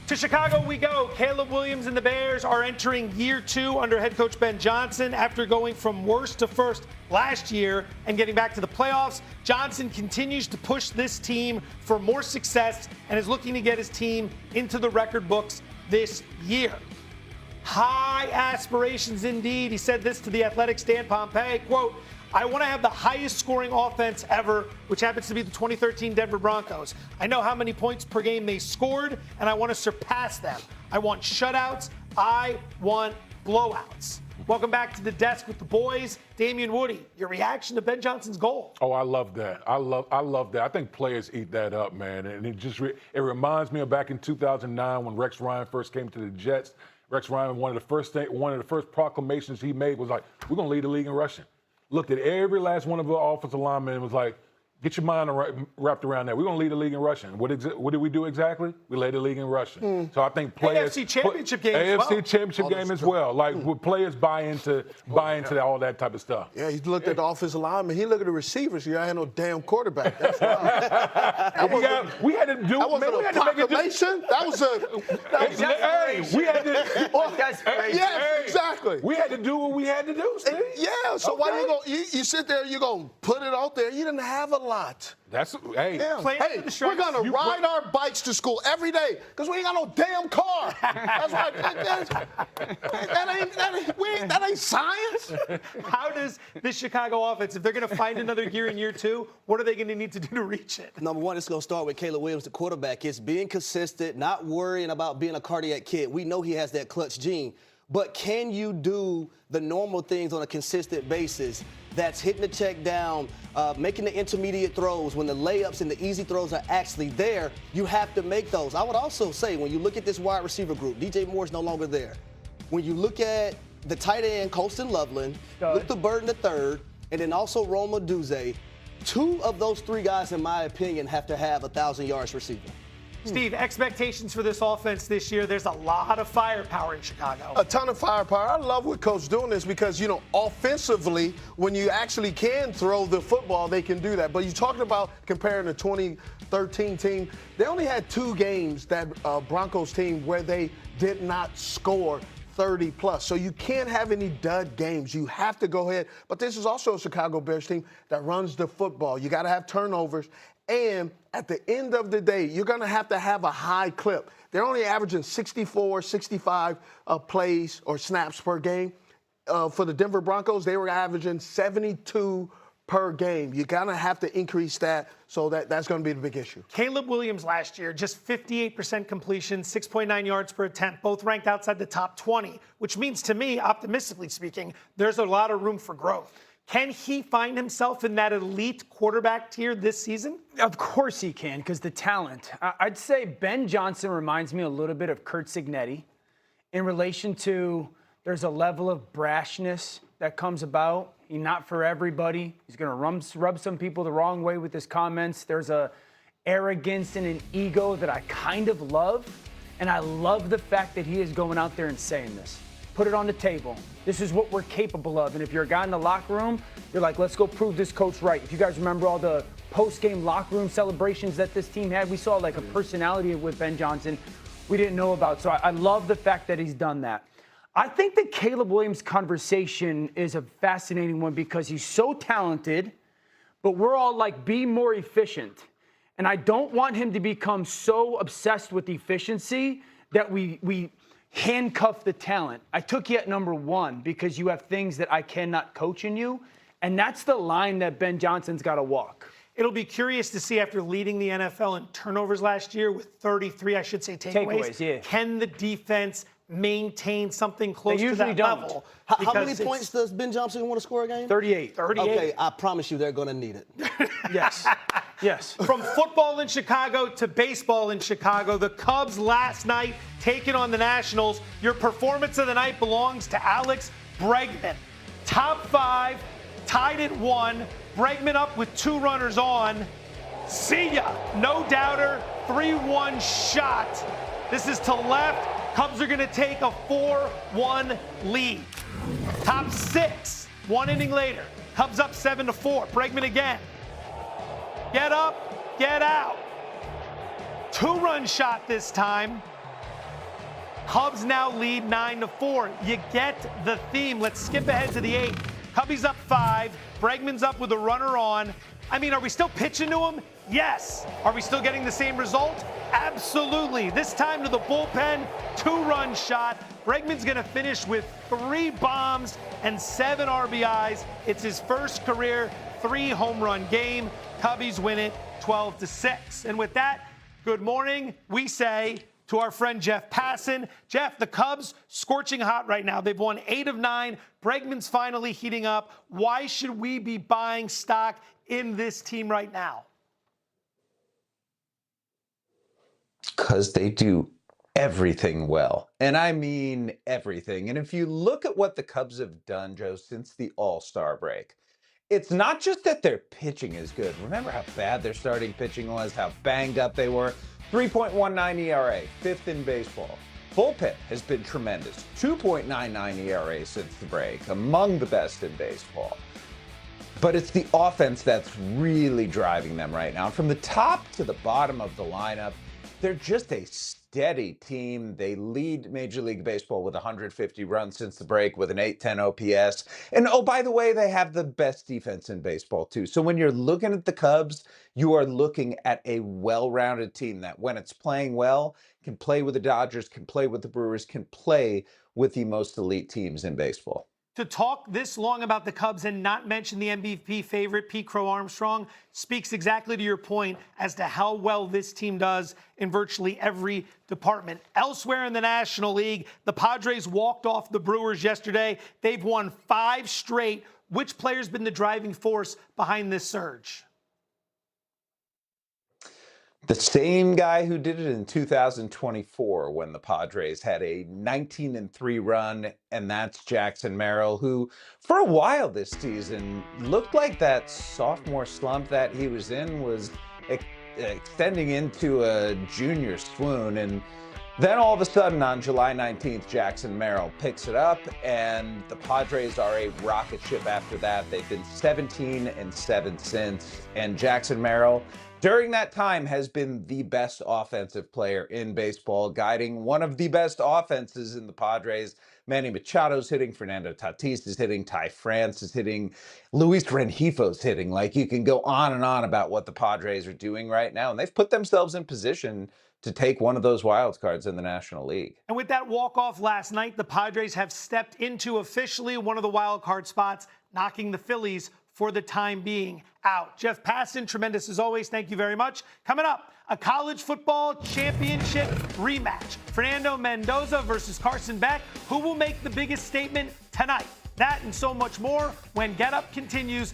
To Chicago we go. Caleb Williams and the Bears are entering year 2 under head coach Ben Johnson. After going from worst to first last year and getting back to the playoffs, Johnson continues to push this team for more success and is looking to get his team into the record books this year. High aspirations indeed. He said this to The Athletic's Dan Pompei, quote, I want to have the highest scoring offense ever, which happens to be the 2013 Denver Broncos. I know how many points per game they scored, and I want to surpass them. I want shutouts. I want blowouts. Welcome back to the desk with the boys. Damian Woody, your reaction to Ben Johnson's goal? Oh, I love that. I love that. I think players eat that up, man. And it just it reminds me of back in 2009 when Rex Ryan first came to the Jets. Rex Ryan, one of the first proclamations he made was like, we're going to lead the league in rushing. Looked at every last one of the offensive linemen and was like, get your mind wrapped around that. We're going to lead the league in rushing. What did we do exactly? We led the league in rushing. So I think players. AFC Championship game AFC Championship game as well. Like, would players buy into all that type of stuff? Yeah, he looked at the offensive lineman. He looked at the receivers. You had no damn quarterback. That's we had to do. That wasn't we a had to make it. proclamation. That was We had to. Yes, exactly. We had to do what we had to do, Steve. Yeah, so why you sit there, you're going to put it out there. You didn't have a lot. That's, hey. Yeah. Hey, we're going to ride our bikes to school every day because we ain't got no damn car. That's right. That ain't science. How does this Chicago offense, if they're going to find another gear in year 2, what are they going to need to do to reach it? Number one, it's going to start with Caleb Williams, the quarterback. It's being consistent, not worrying about being a cardiac kid. We know he has that clutch gene. But can you do the normal things on a consistent basis? That's hitting the check down, making the intermediate throws. When the layups and the easy throws are actually there, you have to make those. I would also say, when you look at this wide receiver group, DJ Moore's no longer there. When you look at the tight end, Colston Loveland, Luther Burden III, and then also Roma Duze, 2 of those 3 guys, in my opinion, have to have 1,000 yards receiving. Steve, expectations for this offense this year, there's a lot of firepower in Chicago. A ton of firepower. I love what Coach doing this because, offensively, when you actually can throw the football, they can do that. But you're talking about comparing the 2013 team, they only had 2 games, that Broncos team, where they did not score 30+. So you can't have any dud games. You have to go ahead. But this is also a Chicago Bears team that runs the football. You got to have turnovers. And at the end of the day, you're going to have a high clip. They're only averaging 64, 65 plays or snaps per game. For the Denver Broncos, they were averaging 72 per game. You're going to have to increase that, so that's going to be the big issue. Caleb Williams last year, just 58% completion, 6.9 yards per attempt, both ranked outside the top 20, which means to me, optimistically speaking, there's a lot of room for growth. Can he find himself in that elite quarterback tier this season? Of course he can, because the talent. I'd say Ben Johnson reminds me a little bit of Curt Cignetti in relation to there's a level of brashness that comes about. He's not for everybody. He's going to rub some people the wrong way with his comments. There's a arrogance and an ego that I kind of love, and I love the fact that he is going out there and saying this. Put it on the table. This is what we're capable of. And if you're a guy in the locker room, you're like, let's go prove this coach right. If you guys remember all the post-game locker room celebrations that this team had, we saw like a personality with Ben Johnson we didn't know about. So I love the fact that he's done that. I think the Caleb Williams conversation is a fascinating one because he's so talented, but we're all like, be more efficient. And I don't want him to become so obsessed with efficiency that we handcuff the talent. I took you at number 1 because you have things that I cannot coach in you, and that's the line that Ben Johnson's got to walk. It'll be curious to see, after leading the NFL in turnovers last year with 33, I should say, takeaways. Yeah. Can the defense maintain something close to that level? How many points does Ben Johnson want to score a game? 38. Okay, I promise you they're going to need it. Yes. Yes. From football in Chicago to baseball in Chicago, the Cubs last night taking on the Nationals. Your performance of the night belongs to Alex Bregman. Top 5, tied at 1. Bregman up with 2 runners on. See ya. No doubter. 3-1 shot. This is to left. Cubs are going to take a 4-1 lead. Top 6, 1 inning later. Cubs up 7-4. Bregman again. Get up, get out. 2-run shot this time. Cubs now lead 9-4. You get the theme. Let's skip ahead to the 8th. Cubbies up 5. Bregman's up with a runner on. I mean, are we still pitching to him? Yes. Are we still getting the same result? Absolutely. This time to the bullpen, 2-run shot. Bregman's going to finish with 3 bombs and 7 RBIs. It's his first career 3-home run game. Cubbies win it 12-6. And with that, good morning, we say to our friend Jeff Passan. Jeff, the Cubs scorching hot right now. They've won 8 of 9. Bregman's finally heating up. Why should we be buying stock in this team right now? Because they do everything well. And I mean everything. And if you look at what the Cubs have done, Joe, since the All-Star break, it's not just that their pitching is good. Remember how bad their starting pitching was, how banged up they were? 3.19 ERA, 5th in baseball. Bullpen has been tremendous. 2.99 ERA since the break, among the best in baseball. But it's the offense that's really driving them right now. From the top to the bottom of the lineup, they're just a steady team. They lead Major League Baseball with 150 runs since the break with an 810 OPS. And oh, by the way, they have the best defense in baseball too. So when you're looking at the Cubs, you are looking at a well-rounded team that when it's playing well, can play with the Dodgers, can play with the Brewers, can play with the most elite teams in baseball. To talk this long about the Cubs and not mention the MVP favorite, Pete Crow Armstrong, speaks exactly to your point as to how well this team does in virtually every department. Elsewhere in the National League, the Padres walked off the Brewers yesterday. They've won 5 straight. Which player's been the driving force behind this surge? The same guy who did it in 2024 when the Padres had a 19-3 run, and that's Jackson Merrill, who for a while this season looked like that sophomore slump that he was in was extending into a junior swoon. And then all of a sudden on July 19th, Jackson Merrill picks it up, and the Padres are a rocket ship after that. They've been 17-7 since, and Jackson Merrill during that time has been the best offensive player in baseball, guiding one of the best offenses in the Padres. Manny Machado's hitting, Fernando Tatis is hitting, Ty France is hitting, Luis Rengifo's hitting. Like, you can go on and on about what the Padres are doing right now, and they've put themselves in position to take one of those wild cards in the National League. And with that walk-off last night, the Padres have stepped into officially one of the wild card spots, knocking the Phillies for the time being out. Jeff Passan, tremendous as always. Thank you very much. Coming up, a college football championship rematch. Fernando Mendoza versus Carson Beck. Who will make the biggest statement tonight? That and so much more when Get Up continues.